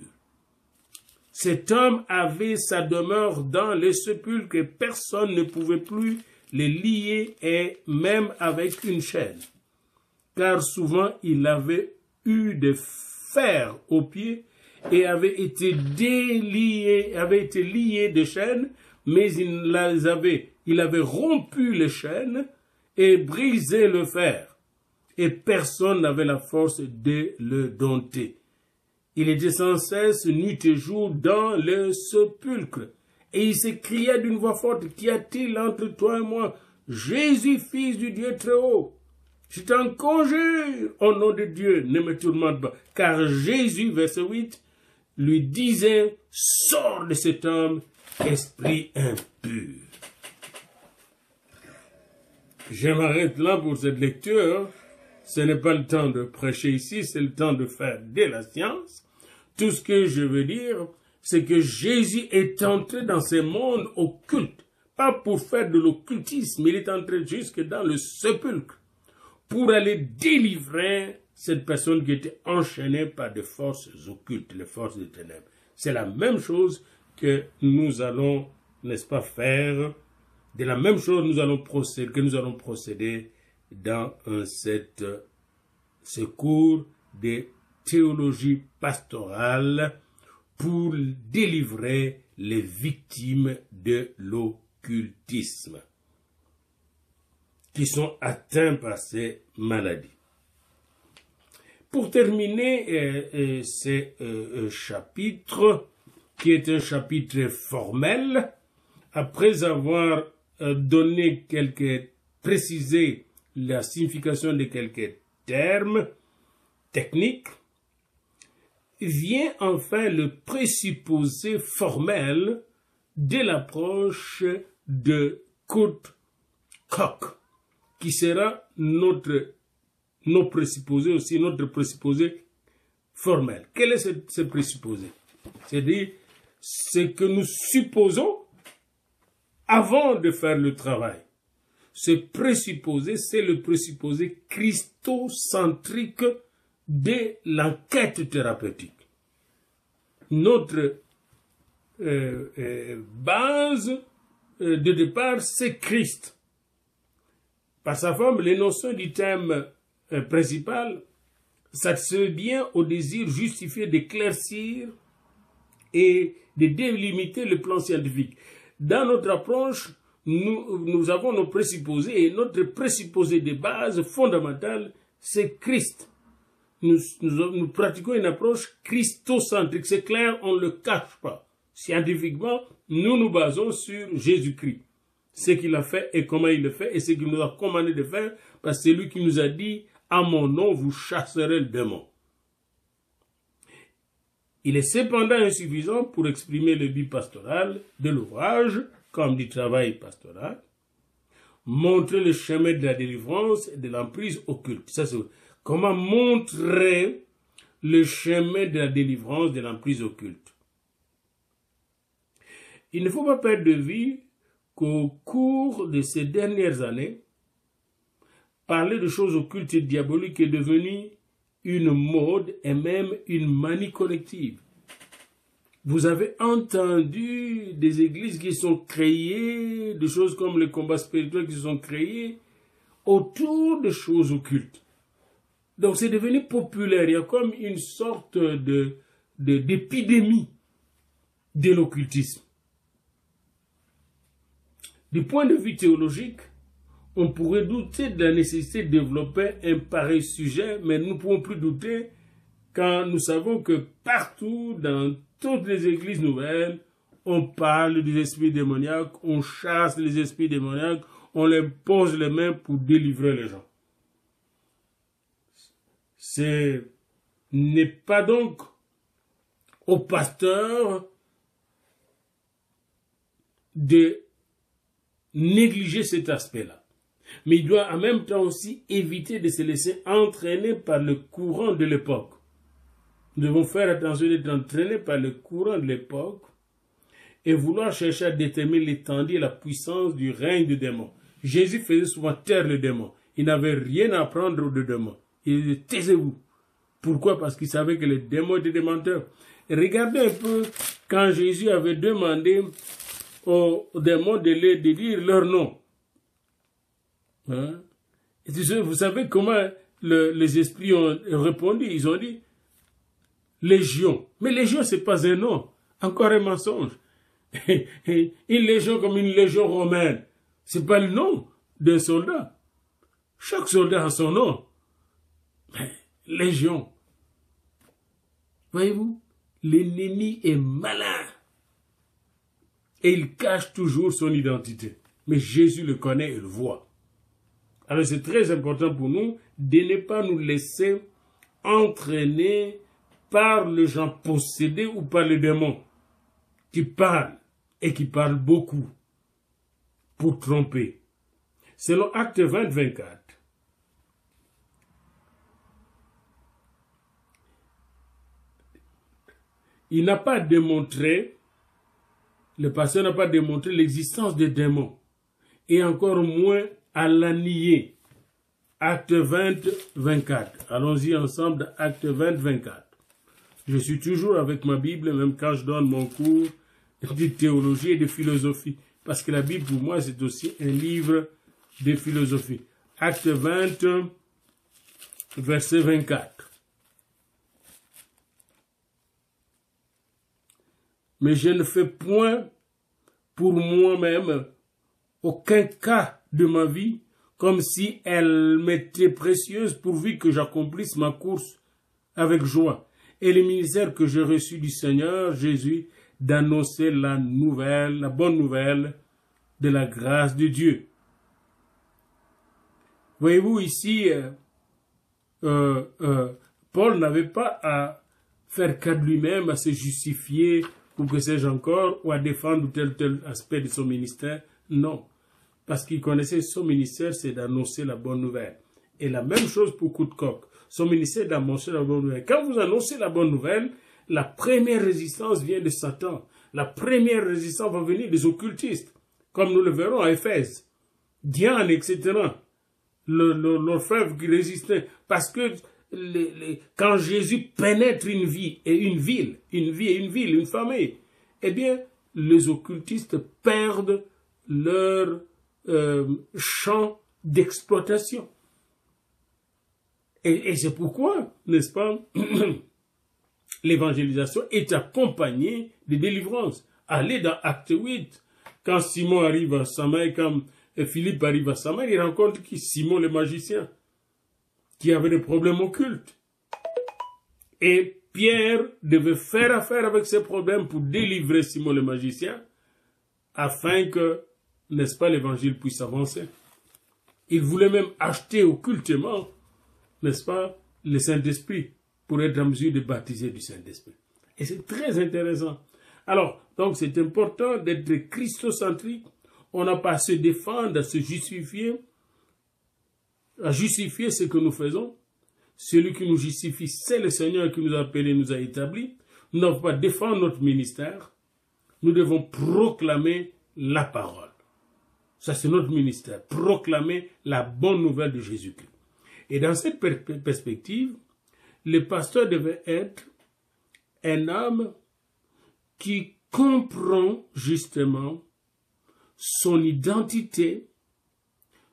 Cet homme avait sa demeure dans les sépulcres et personne ne pouvait plus le lier, et même avec une chaîne. Car souvent il avait eu des fers aux pieds et avait été lié de chaînes, mais il avait rompu les chaînes et brisé le fer, et personne n'avait la force de le dompter. Il était sans cesse nuit et jour dans le sépulcre, et il s'écria d'une voix forte: Qu'y a-t-il entre toi et moi, Jésus, fils du Dieu très haut? Je t'en conjure, au nom de Dieu, ne me tourmente pas. Car Jésus, verset 8, lui disait: Sors de cet homme, esprit impur. Je m'arrête là pour cette lecture. Ce n'est pas le temps de prêcher ici, c'est le temps de faire de la science. Tout ce que je veux dire, c'est que Jésus est entré dans ce monde occulte, pas pour faire de l'occultisme, il est entré jusque dans le sépulcre, pour aller délivrer cette personne qui était enchaînée par des forces occultes, les forces des ténèbres. C'est la même chose que nous allons, n'est-ce pas, faire. De la même chose que nous allons procéder dans ce cours de théologie pastorale pour délivrer les victimes de l'occultisme qui sont atteints par ces maladies. Pour terminer ce chapitre, qui est un chapitre formel, après avoir précisé la signification de quelques termes techniques, vient enfin le présupposé formel de l'approche de Kurt Koch, qui sera notre présupposé aussi, notre présupposé formel. Quel est ce présupposé? C'est-à-dire ce que nous supposons avant de faire le travail. Ce présupposé, c'est le présupposé christocentrique de l'enquête thérapeutique. Notre base de départ, c'est Christ. Par sa forme, les notions du thème principal satisfait bien au désir justifié d'éclaircir et de délimiter le plan scientifique. Dans notre approche, nous avons nos présupposés, et notre présupposé de base fondamentale, c'est Christ. Nous pratiquons une approche christocentrique. C'est clair, on ne le cache pas. Scientifiquement, nous nous basons sur Jésus-Christ. Ce qu'il a fait et comment il le fait et ce qu'il nous a commandé de faire, parce que c'est lui qui nous a dit: à mon nom, vous chasserez le démon. Il est cependant insuffisant pour exprimer le but pastoral de l'ouvrage, comme du travail pastoral, montrer le chemin de la délivrance et de l'emprise occulte. Ça, c'est comment montrer le chemin de la délivrance de l'emprise occulte. Il ne faut pas perdre de vue qu'au cours de ces dernières années, parler de choses occultes et diaboliques est devenu une mode et même une manie collective. Vous avez entendu des églises qui sont créées, des choses comme les combats spirituels qui se sont créés autour de choses occultes. Donc c'est devenu populaire, il y a comme une sorte d'épidémie de l'occultisme. Du point de vue théologique, on pourrait douter de la nécessité de développer un pareil sujet, mais nous ne pouvons plus douter quand nous savons que partout, dans toutes les églises nouvelles, on parle des esprits démoniaques, on chasse les esprits démoniaques, on les pose les mains pour délivrer les gens. Ce n'est pas donc au pasteur de négliger cet aspect-là. Mais il doit en même temps aussi éviter de se laisser entraîner par le courant de l'époque. Nous devons faire attention d'être entraînés par le courant de l'époque et vouloir chercher à déterminer l'étendue et la puissance du règne du démon. Jésus faisait souvent taire le démon. Il n'avait rien à apprendre de démon. Il disait, taisez-vous. Pourquoi? Parce qu'il savait que les démons étaient des menteurs. Et regardez un peu quand Jésus avait demandé aux démons de dire leur nom. Hein? Et vous savez comment les esprits ont répondu? Ils ont dit Légion. Mais Légion, ce n'est pas un nom. Encore un mensonge. Une légion comme une légion romaine. Ce n'est pas le nom d'un soldat. Chaque soldat a son nom. Mais, légion. Voyez-vous, l'ennemi est malin. Et il cache toujours son identité. Mais Jésus le connaît et le voit. Alors c'est très important pour nous de ne pas nous laisser entraîner par les gens possédés ou par les démons qui parlent et qui parlent beaucoup pour tromper. Selon Actes 20, 24, il n'a pas démontré, le pasteur n'a pas démontré l'existence des démons et encore moins à la nier. Acte 20, 24. Allons-y ensemble, Acte 20, 24. Je suis toujours avec ma Bible, même quand je donne mon cours de théologie et de philosophie. Parce que la Bible, pour moi, c'est aussi un livre de philosophie. Acte 20, verset 24. Mais je ne fais point pour moi-même aucun cas de ma vie comme si elle m'était précieuse pourvu que j'accomplisse ma course avec joie. Et le ministère que j'ai reçu du Seigneur Jésus d'annoncer la bonne nouvelle de la grâce de Dieu. Voyez-vous ici, Paul n'avait pas à faire cas de lui-même, à se justifier, ou que sais-je encore, ou à défendre tel aspect de son ministère. Non. Parce qu'il connaissait son ministère, c'est d'annoncer la bonne nouvelle. Et la même chose pour coup de coq. Son ministère d'annoncer la bonne nouvelle. Quand vous annoncez la bonne nouvelle, la première résistance vient de Satan. La première résistance va venir des occultistes, comme nous le verrons à Éphèse. Diane, etc. L'orfèvre qui résistait. Parce que quand Jésus pénètre une vie et une ville, une famille, eh bien, les occultistes perdent leur champ d'exploitation. Et c'est pourquoi, n'est-ce pas, l'évangélisation est accompagnée de délivrance. Allez dans Acte 8, quand Simon arrive à Samaï, quand Philippe arrive à Samaï, il rencontre qui? Simon le magicien, qui avait des problèmes occultes. Et Pierre devait faire affaire avec ces problèmes pour délivrer Simon le magicien, afin que, n'est-ce pas, l'évangile puisse avancer. Il voulait même acheter occultement, n'est-ce pas, le Saint-Esprit, pour être en mesure de baptiser du Saint-Esprit. Et c'est très intéressant. Alors, donc c'est important d'être christocentrique. On n'a pas à se défendre, à se justifier, à justifier ce que nous faisons. Celui qui nous justifie, c'est le Seigneur qui nous a appelés, nous a établis. Nous n'avons pas à défendre notre ministère. Nous devons proclamer la parole. Ça, c'est notre ministère. Proclamer la bonne nouvelle de Jésus-Christ. Et dans cette perspective, le pasteur devait être un homme qui comprend justement son identité,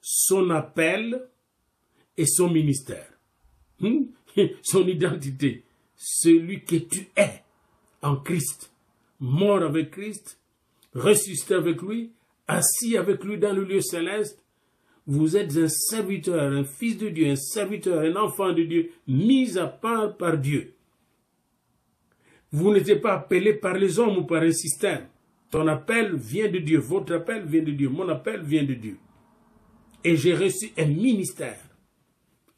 son appel et son ministère. Son identité, celui que tu es en Christ, mort avec Christ, ressuscité avec lui, assis avec lui dans le lieu céleste. Vous êtes un serviteur, un fils de Dieu, un serviteur, un enfant de Dieu, mis à part par Dieu. Vous n'êtes pas appelé par les hommes ou par un système. Ton appel vient de Dieu, votre appel vient de Dieu, mon appel vient de Dieu. Et j'ai reçu un ministère,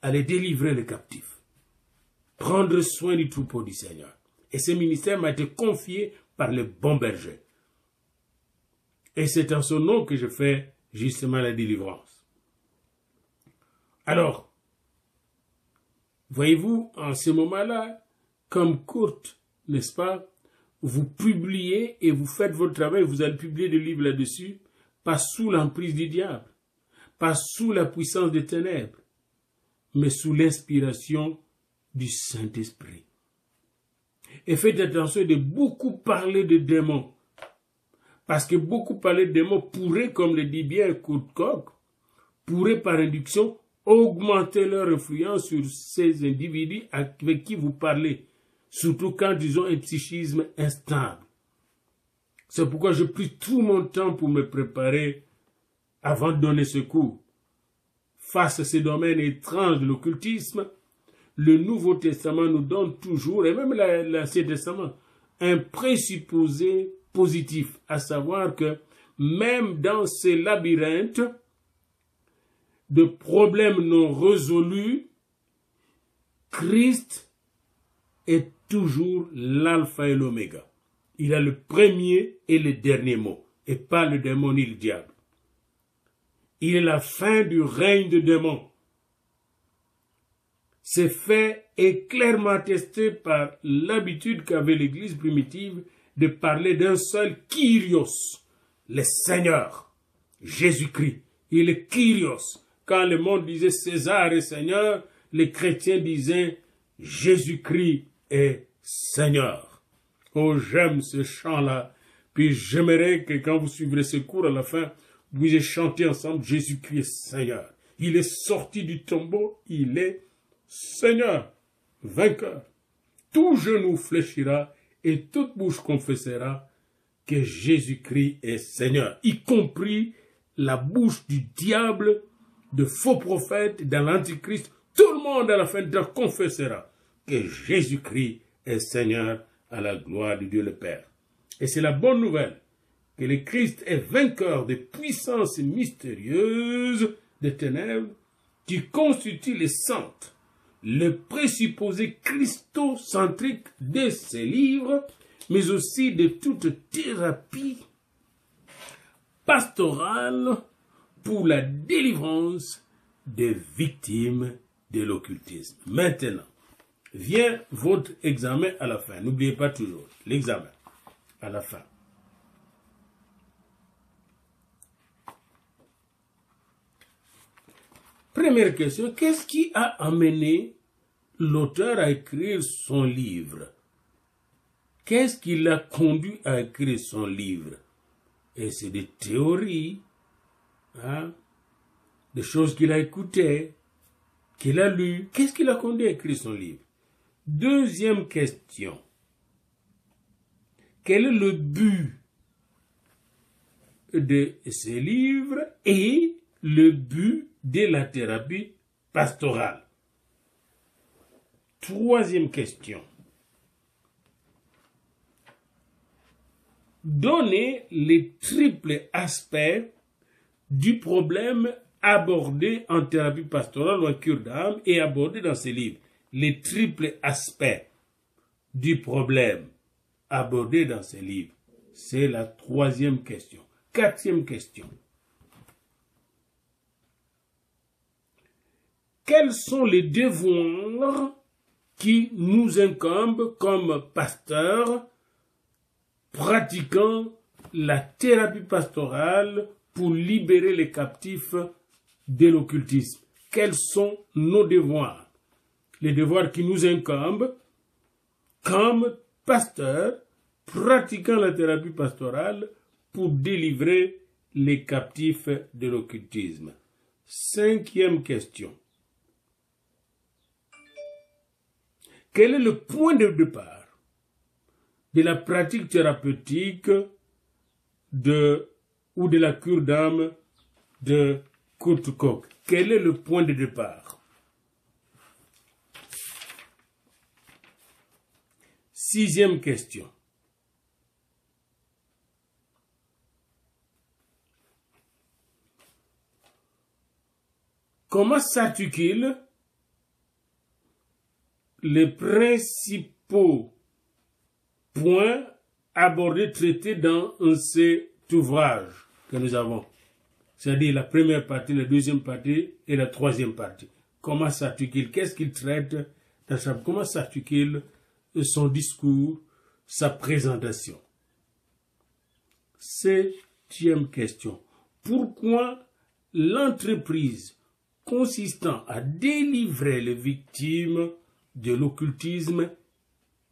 aller délivrer les captifs, prendre soin du troupeau du Seigneur. Et ce ministère m'a été confié par le bon berger. Et c'est en son nom que je fais justement la délivrance. Alors, voyez-vous, en ce moment-là, comme Kurt, n'est-ce pas, vous publiez et vous faites votre travail, vous allez publier des livres là-dessus, pas sous l'emprise du diable, pas sous la puissance des ténèbres, mais sous l'inspiration du Saint-Esprit. Et faites attention de beaucoup parler de démons, parce que beaucoup parler de démons pourrait, comme le dit bien Kurt Koch, pourrait par induction augmenter leur influence sur ces individus avec qui vous parlez, surtout quand ils ont un psychisme instable. C'est pourquoi je pris tout mon temps pour me préparer avant de donner ce cours. Face à ces domaines étranges de l'occultisme, le Nouveau Testament nous donne toujours, et même l'Ancien Testament, un présupposé positif, à savoir que même dans ces labyrinthes de problèmes non résolus, Christ est toujours l'alpha et l'oméga. Il a le premier et le dernier mot, et pas le démon ni le diable. Il est la fin du règne de démons. Ce fait est clairement attesté par l'habitude qu'avait l'Église primitive de parler d'un seul Kyrios, le Seigneur, Jésus-Christ. Il est Kyrios. Quand le monde disait César est Seigneur, les chrétiens disaient Jésus-Christ est Seigneur. Oh, j'aime ce chant-là. Puis j'aimerais que quand vous suivrez ce cours à la fin, vous ayez chanté ensemble Jésus-Christ est Seigneur. Il est sorti du tombeau, il est Seigneur, vainqueur. Tout genou fléchira et toute bouche confessera que Jésus-Christ est Seigneur, y compris la bouche du diable, de faux prophètes, dans l'Antichrist. Tout le monde à la fin de temps confessera que Jésus-Christ est Seigneur à la gloire de Dieu le Père. Et c'est la bonne nouvelle que le Christ est vainqueur des puissances mystérieuses des ténèbres qui constituent les centres, le présupposé christocentrique de ces livres, mais aussi de toute thérapie pastorale pour la délivrance des victimes de l'occultisme. Maintenant, vient votre examen à la fin. N'oubliez pas toujours l'examen à la fin. Première question, qu'est-ce qui a amené l'auteur à écrire son livre? Qu'est-ce qui l'a conduit à écrire son livre? Et c'est des théories, des choses qu'il a écoutées, qu'il a lues. Qu'est-ce qui l'a conduit à écrire son livre? Deuxième question, quel est le but de ces livres et le but de la thérapie pastorale? Troisième question. Donnez les triples aspects du problème abordé en thérapie pastorale ou en cure d'âme et abordé dans ces livres. Les triples aspects du problème abordé dans ces livres. C'est la troisième question. Quatrième question. Quels sont les devoirs qui nous incombent comme pasteurs pratiquant la thérapie pastorale pour libérer les captifs de l'occultisme. Quels sont nos devoirs? Les devoirs qui nous incombent comme pasteurs pratiquant la thérapie pastorale pour délivrer les captifs de l'occultisme. 5e question. Quel est le point de départ de la pratique thérapeutique ou de la cure d'âme de Kurt Koch? Quel est le point de départ? 6e question. Comment s'articulent les principaux points abordés, traités dans cet ouvrage que nous avons? C'est-à-dire la première partie, la deuxième partie et la troisième partie. Comment s'articule? Qu'est-ce qu'il traite? Comment s'articule son discours, sa présentation? 7e question. Pourquoi l'entreprise consistant à délivrer les victimes de l'occultisme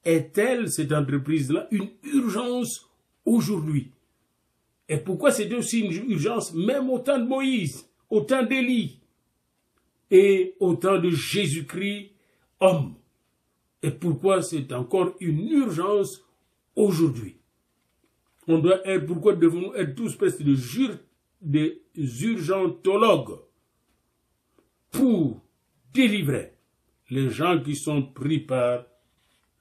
est-elle, cette entreprise-là, une urgence aujourd'hui? Et pourquoi c'est aussi une urgence même au temps de Moïse, au temps d'Élie et au temps de Jésus-Christ, homme? Et pourquoi c'est encore une urgence aujourd'hui? Pourquoi devons-nous être tous presque des urgentologues pour délivrer les gens qui sont pris par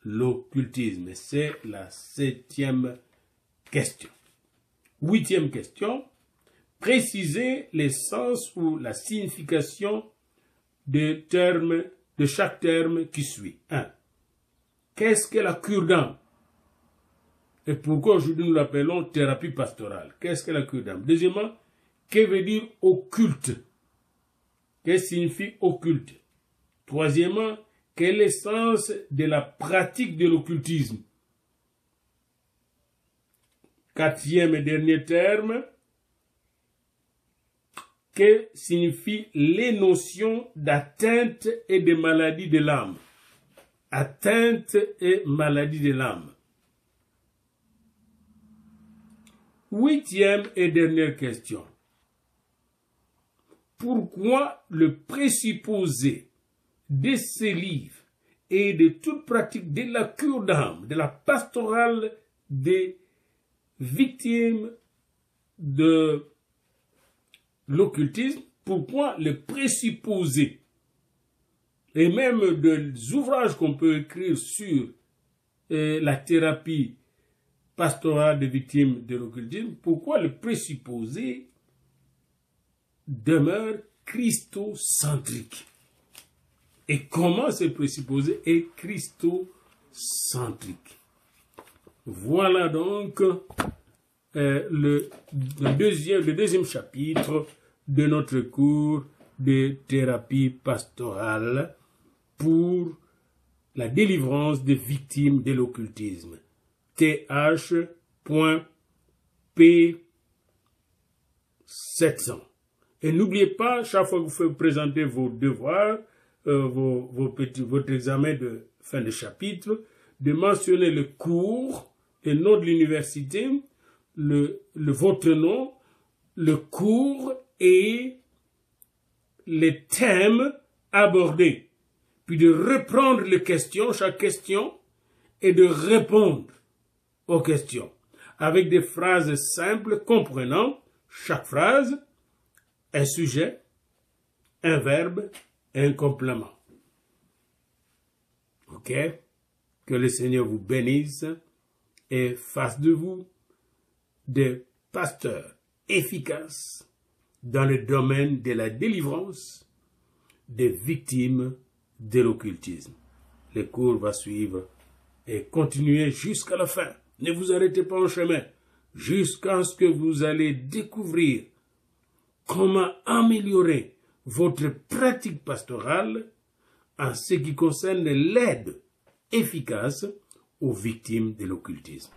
l'occultisme? C'est la 7e question. 8e question. Préciser les sens ou la signification de chaque terme qui suit. 1. Qu'est-ce que la cure d'âme? Et pourquoi aujourd'hui nous l'appelons thérapie pastorale? Qu'est-ce que la cure d'âme? Deuxièmement, que veut dire occulte? Qu'est-ce que signifie occulte? Troisièmement, quel est l'essence de la pratique de l'occultisme? 4e et dernier terme, que signifient les notions d'atteinte et de maladie de l'âme? Atteinte et maladie de l'âme. 8e et dernière question. Pourquoi le présupposé de ces livres et de toute pratique de la cure d'âme, de la pastorale des victimes de l'occultisme, pourquoi le présupposé et même des ouvrages qu'on peut écrire sur la thérapie pastorale des victimes de l'occultisme, pourquoi le présupposé demeure christocentrique? Et comment ce présupposé est christocentrique? Voilà donc le deuxième chapitre de notre cours de thérapie pastorale pour la délivrance des victimes de l'occultisme. TH.P700. Et n'oubliez pas, chaque fois que vous présentez vos devoirs, votre examen de fin de chapitre, de mentionner le cours, le nom de l'université, votre nom, le cours et les thèmes abordés. Puis de reprendre les questions, chaque question, et de répondre aux questions avec des phrases simples comprenant chaque phrase un sujet, un verbe et un complément. Ok? Que le Seigneur vous bénisse et fasse de vous des pasteurs efficaces dans le domaine de la délivrance des victimes de l'occultisme. Le cours va suivre et continuer jusqu'à la fin. Ne vous arrêtez pas en chemin jusqu'à ce que vous allez découvrir comment améliorer votre pratique pastorale en ce qui concerne l'aide efficace aux victimes de l'occultisme.